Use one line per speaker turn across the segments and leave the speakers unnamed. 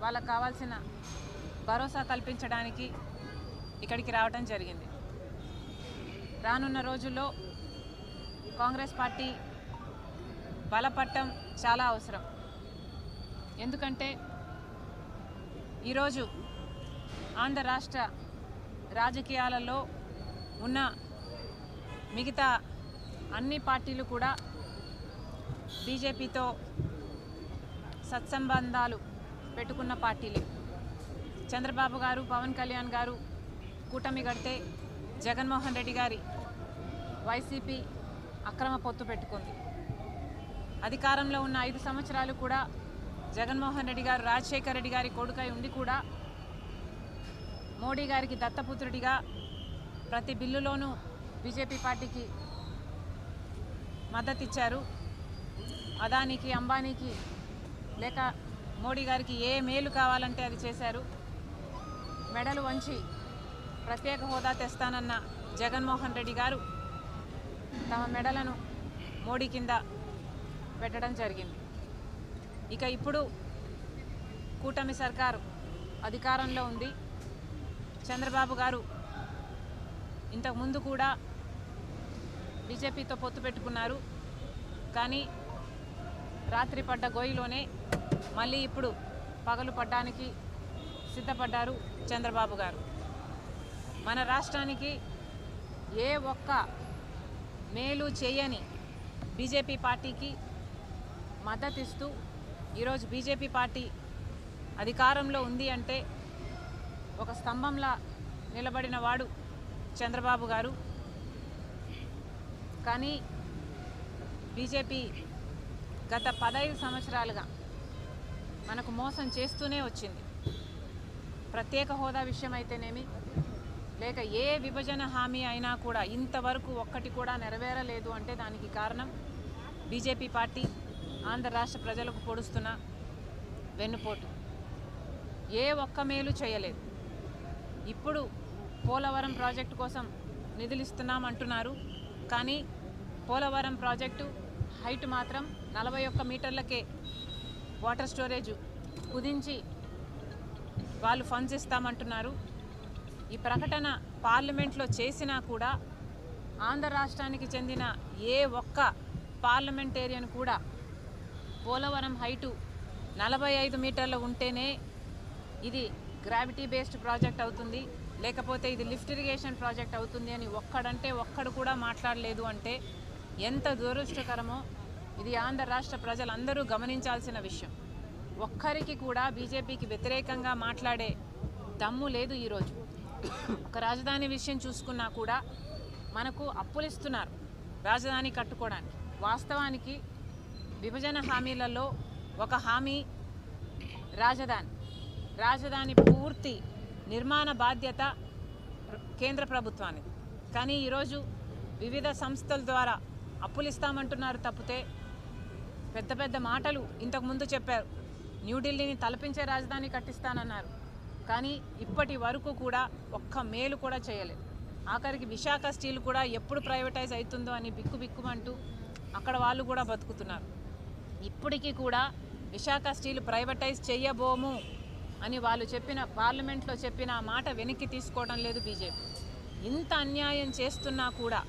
వాళ్ళకు కావాల్సిన భరోసా కల్పించడానికి ఇక్కడికి రావడం జరిగింది. రానున్న రోజుల్లో కాంగ్రెస్ పార్టీ బలపడటం చాలా అవసరం. ఎందుకంటే ఈరోజు ఆంధ్ర రాష్ట్ర రాజకీయాలలో ఉన్న మిగతా అన్ని పార్టీలు కూడా బీజేపీతో సత్సంబంధాలు పెట్టుకున్న పార్టీలే. చంద్రబాబు గారు, పవన్ కళ్యాణ్ గారు కూటమి కడితే జగన్మోహన్ రెడ్డి గారి వైసీపీ అక్రమ పొత్తు పెట్టుకుంది. అధికారంలో ఉన్న 5 సంవత్సరాలు కూడా జగన్మోహన్ రెడ్డి గారు రాజశేఖర్ రెడ్డి గారి కొడుకై ఉండి కూడా మోడీ గారికి దత్తపుత్రుడిగా ప్రతి బిల్లులోనూ బీజేపీ పార్టీకి మద్దతు ఇచ్చారు. అదానికి, అంబానీకి లేక మోడీ గారికి ఏ మేలు కావాలంటే అది చేశారు. మెడలు వంచి ప్రత్యేక హోదా తెస్తానన్న జగన్మోహన్ రెడ్డి గారు తమ మెడలను మోడీ కింద పెట్టడం జరిగింది. ఇక ఇప్పుడు కూటమి సర్కారు అధికారంలో ఉంది. చంద్రబాబు గారు ఇంతకుముందు కూడా బీజేపీతో పొత్తు పెట్టుకున్నారు. కానీ రాత్రి పడ్డ గోయిలోనే మళ్ళీ ఇప్పుడు పగలు పడ్డానికి సిద్ధపడ్డారు చంద్రబాబు గారు. మన రాష్ట్రానికి ఏ ఒక్క మేలు చేయని బీజేపీ పార్టీకి మద్దతిస్తూ ఈరోజు బీజేపీ పార్టీ అధికారంలో ఉంది అంటే ఒక స్తంభంలా నిలబడిన వాడు చంద్రబాబు గారు. కానీ బీజేపీ గత 15 సంవత్సరాలుగా మనకు మోసం చేస్తూనే వచ్చింది. ప్రత్యేక హోదా విషయం అయితేనేమి, లేక ఏ విభజన హామీ అయినా కూడా ఇంతవరకు ఒక్కటి కూడా నెరవేరలేదు అంటే దానికి కారణం బీజేపీ పార్టీ ఆంధ్ర రాష్ట్ర ప్రజలకు పొడుస్తున్న వెన్నుపోటు. ఏ ఒక్క మేలు చేయలేదు. ఇప్పుడు పోలవరం ప్రాజెక్టు కోసం నిధులు ఇస్తున్నామంటున్నారు. కానీ పోలవరం ప్రాజెక్టు హైట్ మాత్రం 41 మీటర్లకే వాటర్ స్టోరేజ్ కుదించి వాళ్ళు ఫండ్స్ ఇస్తామంటున్నారు. ఈ ప్రకటన పార్లమెంట్లో చేసినా కూడా ఆంధ్ర రాష్ట్రానికి చెందిన ఏ ఒక్క పార్లమెంటేరియన్ కూడా పోలవరం హైటు 45 మీటర్లు ఉంటేనే ఇది గ్రావిటీ బేస్డ్ ప్రాజెక్ట్ అవుతుంది, లేకపోతే ఇది లిఫ్ట్ ఇరిగేషన్ ప్రాజెక్ట్ అవుతుంది అని ఒక్కడంటే ఒక్కడు కూడా మాట్లాడలేదు అంటే ఎంత దురదృష్టకరమో ఇది ఆంధ్ర రాష్ట్ర ప్రజలందరూ గమనించాల్సిన విషయం. ఒక్కరికి కూడా బీజేపీకి వ్యతిరేకంగా మాట్లాడే దమ్ము లేదు. ఈరోజు ఒక రాజధాని విషయం చూసుకున్నా కూడా మనకు అప్పులు ఇస్తున్నారు రాజధాని కట్టుకోవడానికి. వాస్తవానికి విభజన హామీలలో ఒక హామీ రాజధాని పూర్తి నిర్మాణ బాధ్యత కేంద్ర ప్రభుత్వానికి. కానీ ఈరోజు వివిధ సంస్థల ద్వారా అప్పులు ఇస్తామంటున్నారు తప్పితే పెద్ద పెద్ద మాటలు ఇంతకుముందు చెప్పారు. న్యూఢిల్లీని తలపించే రాజధాని కట్టిస్తానన్నారు. కానీ ఇప్పటి వరకు కూడా ఒక్క మేలు కూడా చేయలేదు. ఆఖరికి విశాఖ స్టీల్ కూడా ఎప్పుడు ప్రైవేటైజ్ అవుతుందో అని బిక్కుబిక్కుమంటూ అక్కడ వాళ్ళు కూడా బతుకుతున్నారు. ఇప్పటికీ కూడా విశాఖ స్టీల్ ప్రైవేటైజ్ చేయబోము అని వాళ్ళు పార్లమెంట్లో చెప్పిన మాట వెనక్కి తీసుకోవడం లేదు బీజేపీ. ఇంత అన్యాయం చేస్తున్నా కూడా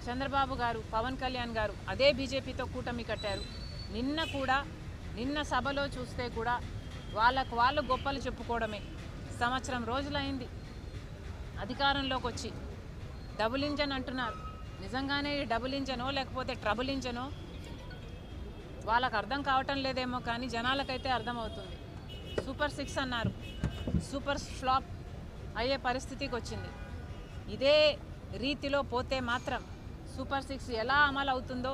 చంద్రబాబు గారు, పవన్ కళ్యాణ్ గారు అదే బీజేపీతో కూటమి కట్టారు. నిన్న సభలో చూస్తే కూడా వాళ్ళు గొప్పలు చెప్పుకోవడమే. సంవత్సరం రోజులైంది అధికారంలోకి వచ్చి. డబుల్ ఇంజన్ అంటున్నారు. నిజంగానే డబుల్ ఇంజనో లేకపోతే ట్రబుల్ ఇంజనో వాళ్ళకు అర్థం కావటం లేదేమో, కానీ జనాలకైతే అర్థమవుతుంది. సూపర్ 6 అన్నారు, సూపర్ ఫ్లాప్ అయ్యే పరిస్థితికి వచ్చింది. ఇదే రీతిలో పోతే మాత్రం సూపర్ 6 ఎలా అమలు అవుతుందో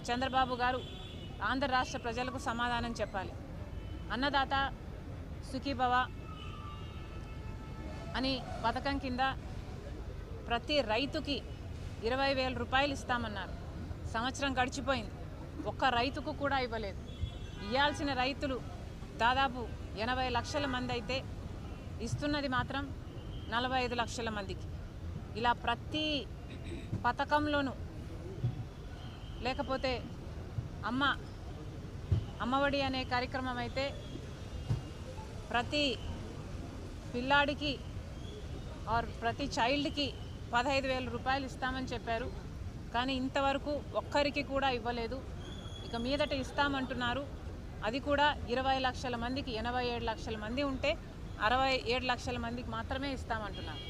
చంద్రబాబు గారు ఆంధ్ర రాష్ట్ర ప్రజలకు సమాధానం చెప్పాలి. అన్నదాత సుఖీభవ అని పథకం కింద ప్రతి రైతుకి 20,000 రూపాయలు ఇస్తామన్నారు. సంవత్సరం గడిచిపోయింది, ఒక్క రైతుకు కూడా ఇవ్వలేదు. ఇవ్వాల్సిన రైతులు దాదాపు 80 లక్షల మంది అయితే ఇస్తున్నది మాత్రం 45 లక్షల మందికి. ఇలా ప్రతి పథకంలోనూ లేకపోతే అమ్మఒడి అనే కార్యక్రమం అయితే ప్రతి పిల్లాడికి ఆర్ ప్రతి చైల్డ్కి 15,000 రూపాయలు ఇస్తామని చెప్పారు. కానీ ఇంతవరకు ఒక్కరికి కూడా ఇవ్వలేదు. ఇక మీదట ఇస్తామంటున్నారు. అది కూడా 20 లక్షల మందికి, 87 లక్షల మంది ఉంటే 67 లక్షల మందికి మాత్రమే ఇస్తామంటున్నారు.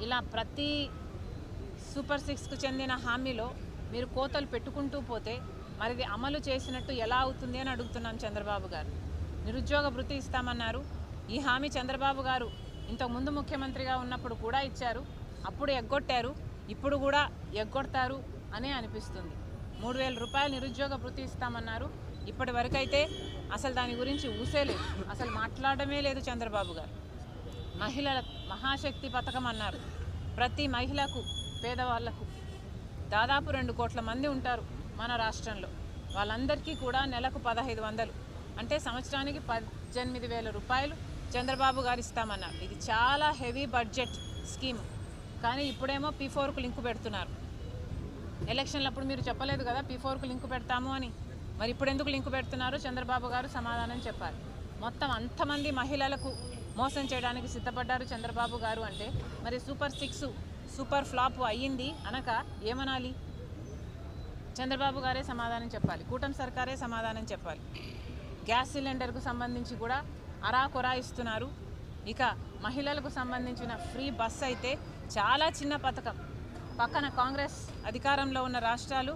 ఇలా ప్రతి సూపర్ 6కు చెందిన హామీలో మీరు కోతలు పెట్టుకుంటూ పోతే మరిది అమలు చేసినట్టు ఎలా అవుతుంది అని అడుగుతున్నాం చంద్రబాబు గారు. నిరుద్యోగ భృతి ఇస్తామన్నారు. ఈ హామీ చంద్రబాబు గారు ఇంతకుముందు ముఖ్యమంత్రిగా ఉన్నప్పుడు కూడా ఇచ్చారు. అప్పుడు ఎగ్గొట్టారు, ఇప్పుడు కూడా ఎగ్గొడతారు అనే అనిపిస్తుంది. 3,000 రూపాయలు నిరుద్యోగ భృతి ఇస్తామన్నారు. ఇప్పటి వరకైతే అసలు దాని గురించి ఊసేలేదు, అసలు మాట్లాడమే లేదు చంద్రబాబు గారు. మహిళల మహాశక్తి పథకం అన్నారు. ప్రతి మహిళకు, పేదవాళ్లకు దాదాపు 2 కోట్ల మంది ఉంటారు మన రాష్ట్రంలో. వాళ్ళందరికీ కూడా నెలకు 1,500 అంటే సంవత్సరానికి 18,000 రూపాయలు చంద్రబాబు గారు ఇస్తామన్నారు. ఇది చాలా హెవీ బడ్జెట్ స్కీమ్. కానీ ఇప్పుడేమో P4కు లింకు పెడుతున్నారు. ఎలక్షన్లప్పుడు మీరు చెప్పలేదు కదా P4కు లింకు పెడతాము అని. మరి ఇప్పుడు ఎందుకు లింకు పెడుతున్నారో చంద్రబాబు గారు సమాధానం చెప్పాలి. మొత్తం అంతమంది మహిళలకు మోసం చేయడానికి సిద్ధపడ్డారు చంద్రబాబు గారు అంటే మరి సూపర్ 6 సూపర్ ఫ్లాప్ అయ్యింది అనక ఏమనాలి? చంద్రబాబు గారే సమాధానం చెప్పాలి, కూటమి సర్కారే సమాధానం చెప్పాలి. గ్యాస్ సిలిండర్కు సంబంధించి కూడా అరాకొరా ఇస్తున్నారు. ఇక మహిళలకు సంబంధించిన ఫ్రీ బస్ అయితే చాలా చిన్న పథకం. పక్కన కాంగ్రెస్ అధికారంలో ఉన్న రాష్ట్రాలు